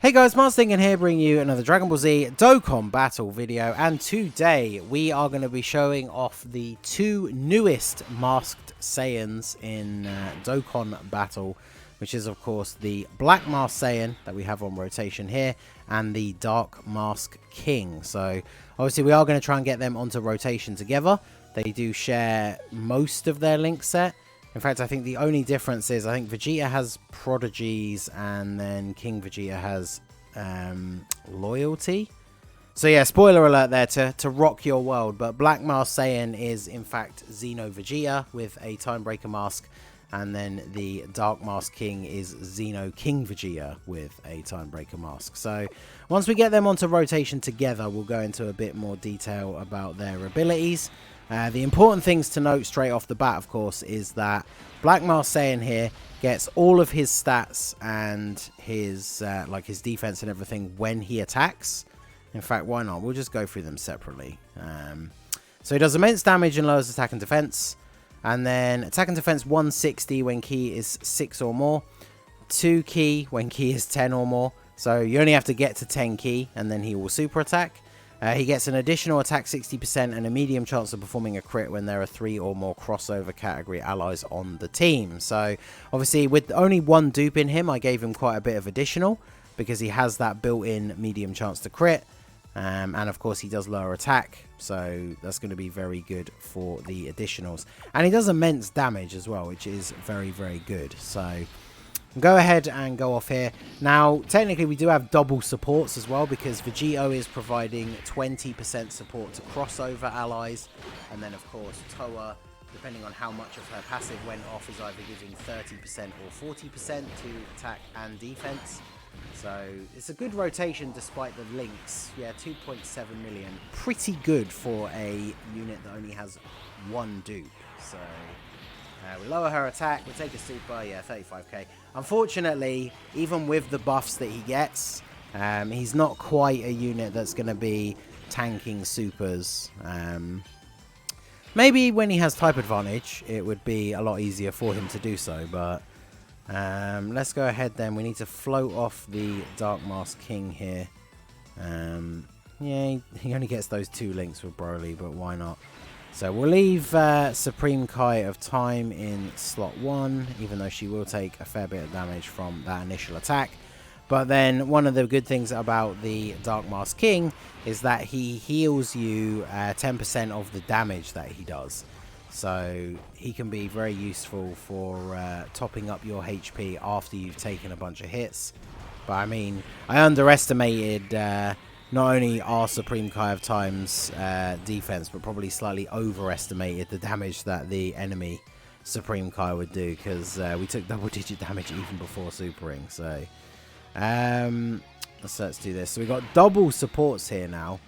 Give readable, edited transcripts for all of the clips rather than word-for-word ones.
Hey guys, Marsting here bringing you another Dragon Ball Z Dokkan battle video, and today we are going to be showing off the two newest masked Saiyans in Dokkan battle, which is of course the Black Mask Saiyan that we have on rotation here and the Dark Mask King. So obviously we are going to try and get them onto rotation together. They do share most of their link set. In fact, I think the only difference is I think Vegeta has Prodigies and then King Vegeta has Loyalty. So yeah, spoiler alert there to rock your world. But Black Mask Saiyan is in fact Xeno Vegeta with a Timebreaker mask. And then the Dark Mask King is Xeno King Vegeta with a Timebreaker mask. So once we get them onto rotation together, we'll go into a bit more detail about their abilities. The important things to note straight off the bat, of course, is that Black Mask Saiyan here gets all of his stats and his like his defense and everything when he attacks. In fact, why not? We'll just go through them separately. So he does immense damage and lowers attack and defense. And then attack and defense 160 when ki is 6 or more. 2 ki when ki is 10 or more. So you only have to get to 10 ki and then he will super attack. He gets an additional attack 60% and a medium chance of performing a crit when there are 3 or more crossover category allies on the team. So obviously with only one dupe in him, I gave him quite a bit of additional because he has that built-in medium chance to crit. And of course he does lower attack, so that's going to be very good for the additionals. And he does immense damage as well, which is very, very good. So go ahead and go off here. Now, technically, we do have double supports as well because Vegito is providing 20% support to crossover allies. And then, of course, Toa, depending on how much of her passive went off, is either giving 30% or 40% to attack and defense. So it's a good rotation despite the links. Yeah, 2.7 million. Pretty good for a unit that only has one dupe. So we lower her attack, we take a super, yeah, 35k. Unfortunately, even with the buffs that he gets, he's not quite a unit that's going to be tanking supers. Maybe when he has type advantage, it would be a lot easier for him to do so, but let's go ahead then. We need to float off the Dark Mask King here. Yeah, he only gets those 2 links with Broly, but why not? So we'll leave Supreme Kai of Time in slot 1, even though she will take a fair bit of damage from that initial attack. But then one of the good things about the Dark Mask King is that he heals you 10% of the damage that he does. So he can be very useful for topping up your HP after you've taken a bunch of hits. But I mean, I underestimated not only our Supreme Kai of Time's defense, but probably slightly overestimated the damage that the enemy Supreme Kai would do, because we took double-digit damage even before supering. So let's do this. So we've got double supports here now.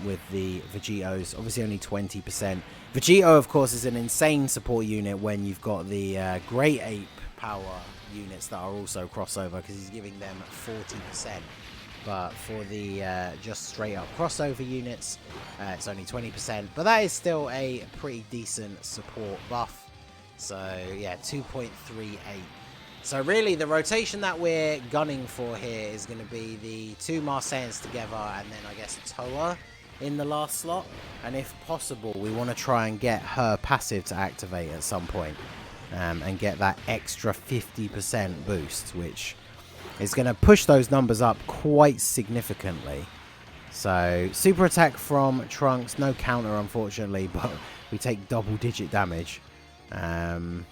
With the Vegetos, obviously only 20%. Vegito, of course, is an insane support unit when you've got the Great Ape power units that are also crossover, because he's giving them 40%. But for the just straight up crossover units, it's only 20%. But that is still a pretty decent support buff. So yeah, 2.38. So really, the rotation that we're gunning for here is going to be the 2 Masked Saiyans together, and then I guess Toa in the last slot. And if possible, we want to try and get her passive to activate at some point, and get that extra 50% boost, which is going to push those numbers up quite significantly. So super attack from Trunks, no counter unfortunately, but we take double-digit damage. And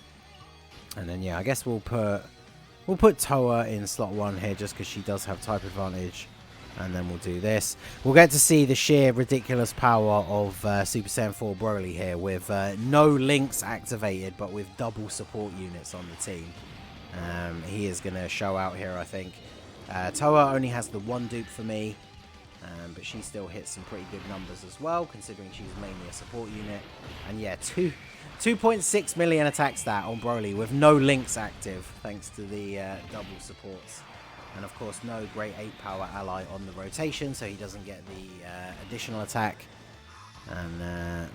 then yeah, I guess we'll put Toa in slot 1 here just because she does have type advantage. And then we'll do this. We'll get to see the sheer ridiculous power of Super Saiyan 4 Broly here with no links activated, but with double support units on the team. He is going to show out here, I think. Toa only has the 1 dupe for me, but she still hits some pretty good numbers as well, considering she's mainly a support unit. And yeah, 2.6 million attack stat on Broly with no links active, thanks to the double supports. And of course, no Great Ape power ally on the rotation, so he doesn't get the additional attack. And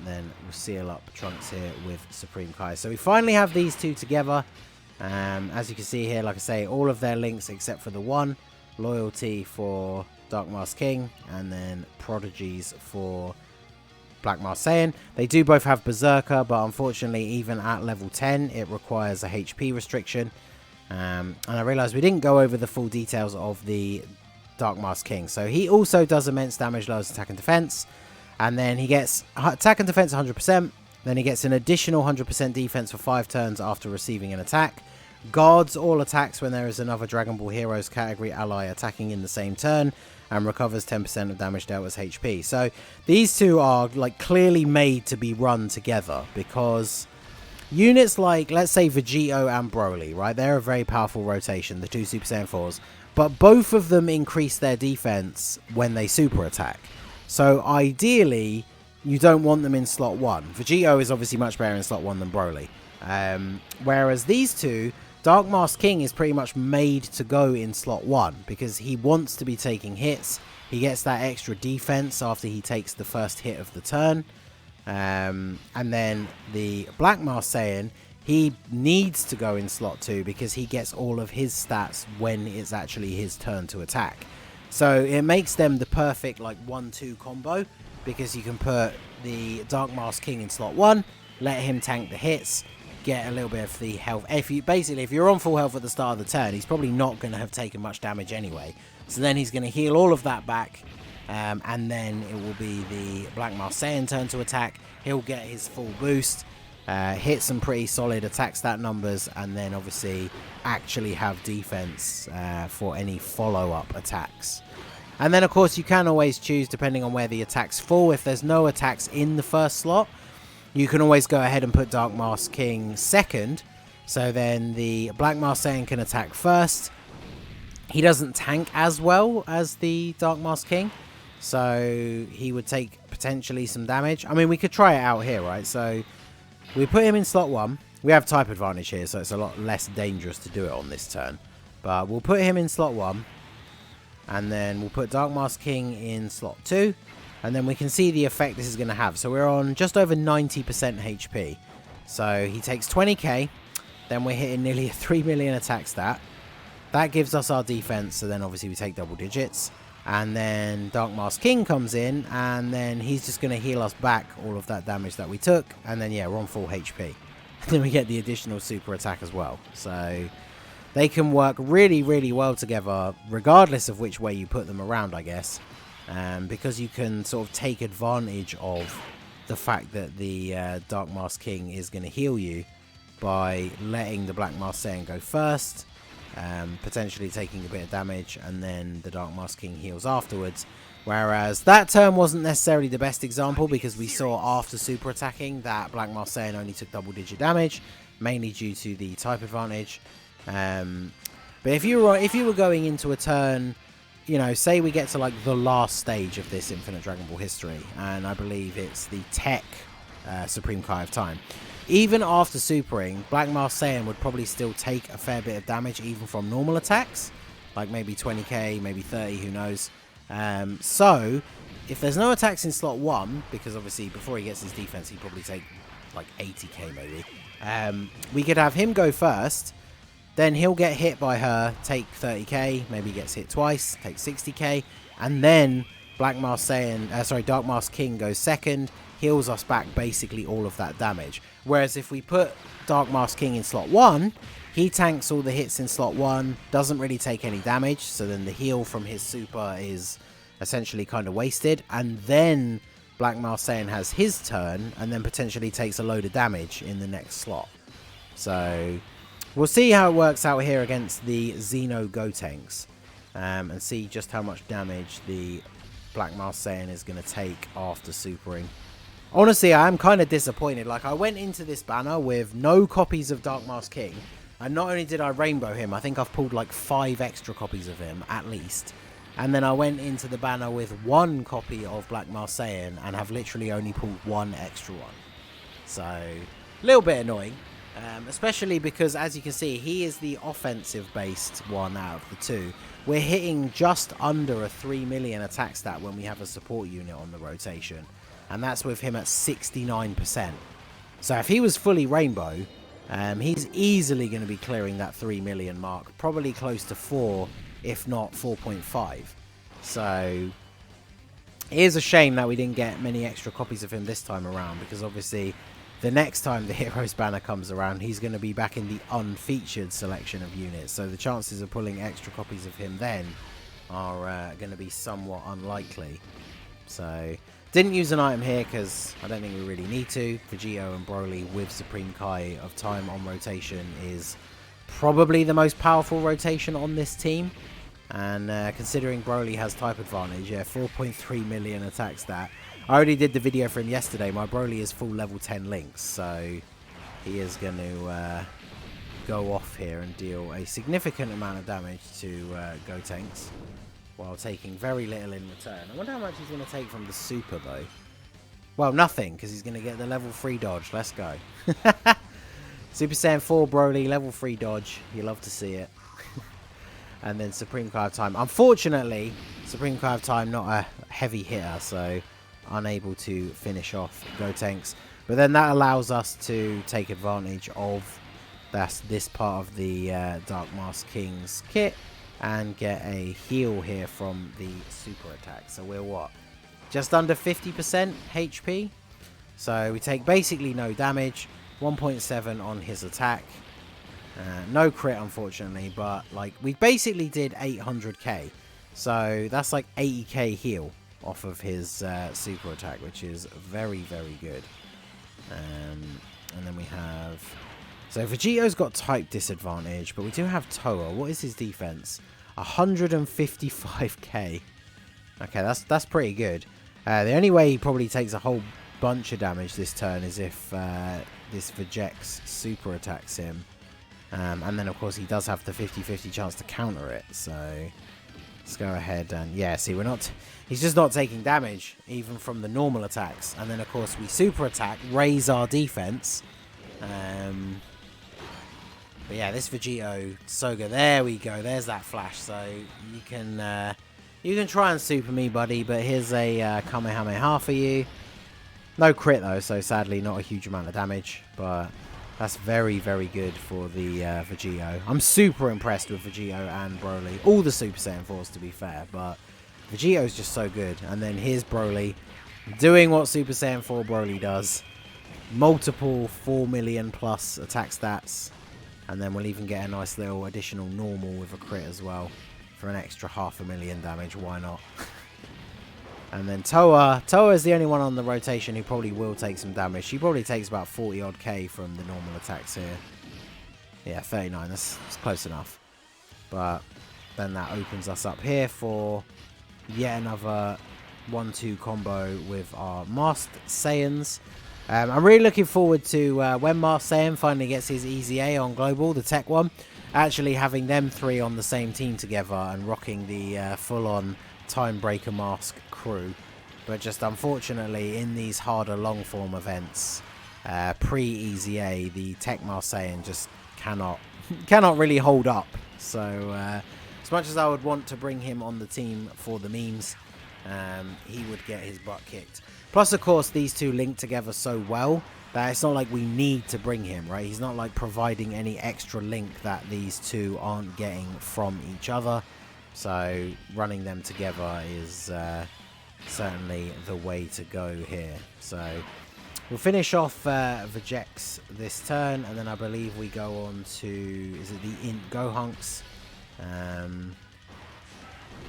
then we'll seal up Trunks here with Supreme Kai. So we finally have these two together. As you can see here, like I say, all of their links except for the one. Loyalty for Dark Mask King, and then Prodigies for Black Mask Saiyan. They do both have Berserker, but unfortunately even at level 10 it requires a HP restriction. And I realised we didn't go over the full details of the Dark Mask King. So he also does immense damage, lowers attack and defense, and then he gets attack and defense 100%. Then he gets an additional 100% defense for 5 turns after receiving an attack. Guards all attacks when there is another Dragon Ball Heroes category ally attacking in the same turn, and recovers 10% of damage dealt as HP. So these two are like clearly made to be run together, because units like, let's say, Vegito and Broly, right? They're a very powerful rotation, the two Super Saiyan 4s, but both of them increase their defense when they super attack. So ideally, you don't want them in slot 1. Vegito is obviously much better in slot 1 than Broly. Whereas these two, Dark Mask King is pretty much made to go in slot 1 because he wants to be taking hits. He gets that extra defense after he takes the first hit of the turn. And then the Black Mask Saiyan, he needs to go in slot 2 because he gets all of his stats when it's actually his turn to attack. So it makes them the perfect like 1-2 combo, because you can put the Dark Mask King in slot 1, let him tank the hits, get a little bit of the health. If you're on full health at the start of the turn, he's probably not going to have taken much damage anyway. So then he's going to heal all of that back, and then it will be the Black Mask Saiyan turn to attack. He'll get his full boost, hit some pretty solid attack stat numbers, and then obviously actually have defense for any follow-up attacks. And then of course you can always choose, depending on where the attacks fall. If there's no attacks in the first slot, you can always go ahead and put Dark Mask King second. So then the Black Mask Saiyan can attack first. He doesn't tank as well as the Dark Mask King, so he would take potentially some damage. I mean, we could try it out here, right? So we put him in slot 1. We have type advantage here, so it's a lot less dangerous to do it on this turn. But we'll put him in slot 1. And then we'll put Dark Mask King in slot 2. And then we can see the effect this is going to have. So we're on just over 90% HP. So he takes 20k. Then we're hitting nearly a 3 million attack stat. That gives us our defense. So then obviously we take double digits. And then Dark Mask King comes in. And then he's just going to heal us back all of that damage that we took. And then, yeah, we're on full HP. And then we get the additional super attack as well. So they can work really, really well together, regardless of which way you put them around, I guess. Because you can sort of take advantage of the fact that the Dark Mask King is going to heal you by letting the Black Mask Saiyan go first, potentially taking a bit of damage, and then the Dark Mask King heals afterwards. Whereas that turn wasn't necessarily the best example, because we saw after super attacking that Black Mask Saiyan only took double-digit damage, mainly due to the type advantage. But if you were going into a turn, you know, say we get to like the last stage of this Infinite Dragon Ball history, and I believe it's the Tech Supreme Kai of Time. Even after supering, Black Mask Saiyan would probably still take a fair bit of damage even from normal attacks, like maybe 20k, maybe 30, who knows. So if there's no attacks in slot 1, because obviously before he gets his defense he'd probably take like 80k maybe, we could have him go first. Then he'll get hit by her, take 30k, maybe he gets hit twice, take 60k, and then Dark Mask King goes second, heals us back basically all of that damage. Whereas if we put Dark Mask King in slot 1, he tanks all the hits in slot 1, doesn't really take any damage, so then the heal from his super is essentially kind of wasted, and then Black Mask Saiyan has his turn, and then potentially takes a load of damage in the next slot. So we'll see how it works out here against the Xeno Gotenks, and see just how much damage the Black Mask Saiyan is going to take after supering. Honestly, I am kind of disappointed. Like, I went into this banner with no copies of Dark Mask King, and not only did I rainbow him, I think I've pulled like 5 extra copies of him at least. And then I went into the banner with 1 copy of Black Mask Saiyan and have literally only pulled 1 extra one. So, a little bit annoying. Especially because, as you can see, he is the offensive-based one out of the 2. We're hitting just under a 3 million attack stat when we have a support unit on the rotation. And that's with him at 69%. So if he was fully rainbow, he's easily going to be clearing that 3 million mark. Probably close to 4 if not 4.5. So it is a shame that we didn't get many extra copies of him this time around, because obviously the next time the Heroes banner comes around, he's going to be back in the unfeatured selection of units. So the chances of pulling extra copies of him then are going to be somewhat unlikely. So didn't use an item here because I don't think we really need to. Vegito and Broly with Supreme Kai of Time on rotation is probably the most powerful rotation on this team. And considering Broly has type advantage, yeah, 4.3 million attack stat. I already did the video for him yesterday. My Broly is full level 10 links, so he is going to go off here and deal a significant amount of damage to Gotenks, while taking very little in return. I wonder how much he's going to take from the super, though. Well, nothing, because he's going to get the level 3 dodge. Let's go. Super Saiyan 4 Broly, level 3 dodge. You love to see it. And then Supreme Kai of Time. Unfortunately, Supreme Kai of Time not a heavy hitter, so unable to finish off Gotenks. But then that allows us to take advantage of this part of the Dark Mask King's kit and get a heal here from the super attack. So we're what? Just under 50% HP. So we take basically no damage. 1.7 on his attack. No crit, unfortunately, but like we basically did 800k. So that's like 80k heal off of his super attack, which is very, very good. And then we have... So Vegito's got type disadvantage, but we do have Toa. What is his defense? 155k. Okay, that's pretty good. The only way he probably takes a whole bunch of damage this turn is if this Vegex super attacks him. And then, of course, he does have the 50-50 chance to counter it. So let's go ahead and... Yeah, see, we're not... He's just not taking damage, even from the normal attacks. And then, of course, we super attack, raise our defense. But yeah, this Vegito, so good. There we go. There's that flash. So you can try and super me, buddy. But here's a Kamehameha for you. No crit, though. So sadly, not a huge amount of damage. But that's very, very good for the Vegito. I'm super impressed with Vegito and Broly. All the Super Saiyan 4s, to be fair. But Vegito's just so good. And then here's Broly doing what Super Saiyan 4 Broly does. Multiple 4 million plus attack stats. And then we'll even get a nice little additional normal with a crit as well. For an extra 500,000 damage. Why not? And then Toa. Toa is the only one on the rotation who probably will take some damage. She probably takes about 40 odd K from the normal attacks here. Yeah, 39. That's close enough. But then that opens us up here for yet another 1-2 combo with our Masked Saiyans. I'm really looking forward to when Masked Saiyan finally gets his Easy A on Global, the tech one. Actually having them three on the same team together and rocking the full-on Timebreaker mask crew. But just unfortunately in these harder long-form events, pre-Easy A, the Tech Masked Saiyan just cannot really hold up. So as much as I would want to bring him on the team for the memes, he would get his butt kicked. Plus, of course, these two link together so well that it's not like we need to bring him, right? He's not like providing any extra link that these two aren't getting from each other. So running them together is certainly the way to go here. So we'll finish off Vegex this turn, and then I believe we go on to, is it the Int Gohunks?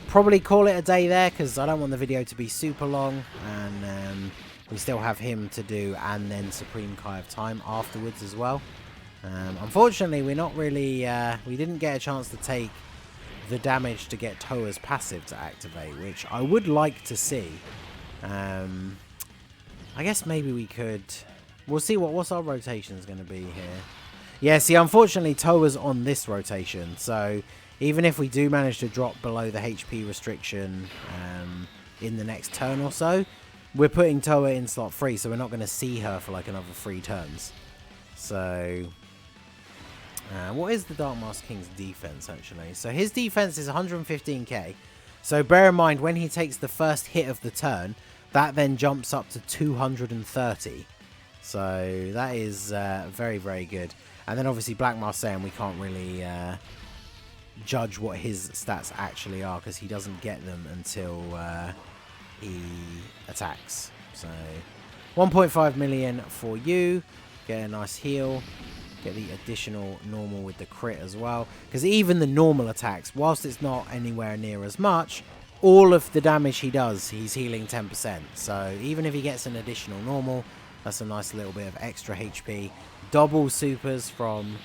Probably call it a day there because I don't want the video to be super long, and we still have him to do, and then Supreme Kai of Time afterwards as well. Unfortunately, we're not really, we didn't get a chance to take the damage to get Toa's passive to activate, which I would like to see. I guess maybe we could, we'll see what's our rotation is going to be here. Yeah, see, unfortunately Toa's on this rotation, so even if we do manage to drop below the HP restriction in the next turn or so, we're putting Toa in slot 3, so we're not going to see her for like another 3 turns. So what is the Dark Mask King's defense, actually? So his defense is 115k. So bear in mind, when he takes the first hit of the turn, that then jumps up to 230. So that is very, very good. And then obviously Black Mask Saiyan, we can't really judge what his stats actually are, because he doesn't get them until he attacks. So 1.5 million for you. Get a nice heal. Get the additional normal with the crit as well, because even the normal attacks, whilst it's not anywhere near as much, all of the damage he does, he's healing 10%. So even if he gets an additional normal, that's a nice little bit of extra HP. Double supers from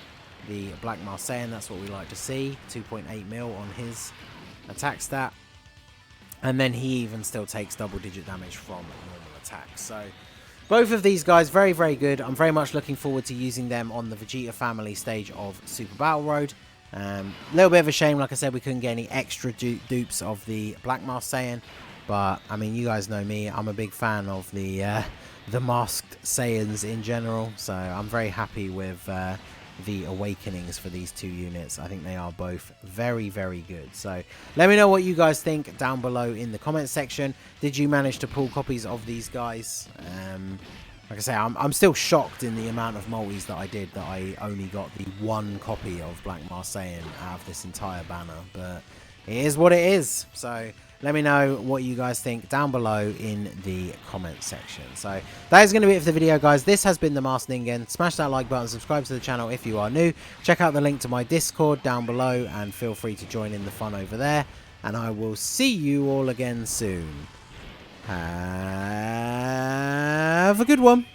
the Black Saiyan, that's what we like to see. 2.8 mil on his attack stat. And then he even still takes double digit damage from normal attacks. So both of these guys, very, very good. I'm very much looking forward to using them on the Vegeta family stage of Super Battle Road. A little bit of a shame, like I said, we couldn't get any extra dupes of the Black Saiyan. But, I mean, you guys know me. I'm a big fan of the masked Saiyans in general. So I'm very happy with the awakenings for these two units. I think they are both very, very good. So let me know what you guys think down below in the comment section. Did you manage to pull copies of these guys? Like I say, I'm still shocked in the amount of multis that I did, that I only got the one copy of Black Saiyan out of this entire banner. But it is what it is. So let me know what you guys think down below in the comment section. So that is going to be it for the video, guys. This has been the Masked Ningen. Smash that like button, subscribe to the channel if you are new. Check out the link to my Discord down below and feel free to join in the fun over there. And I will see you all again soon. Have a good one.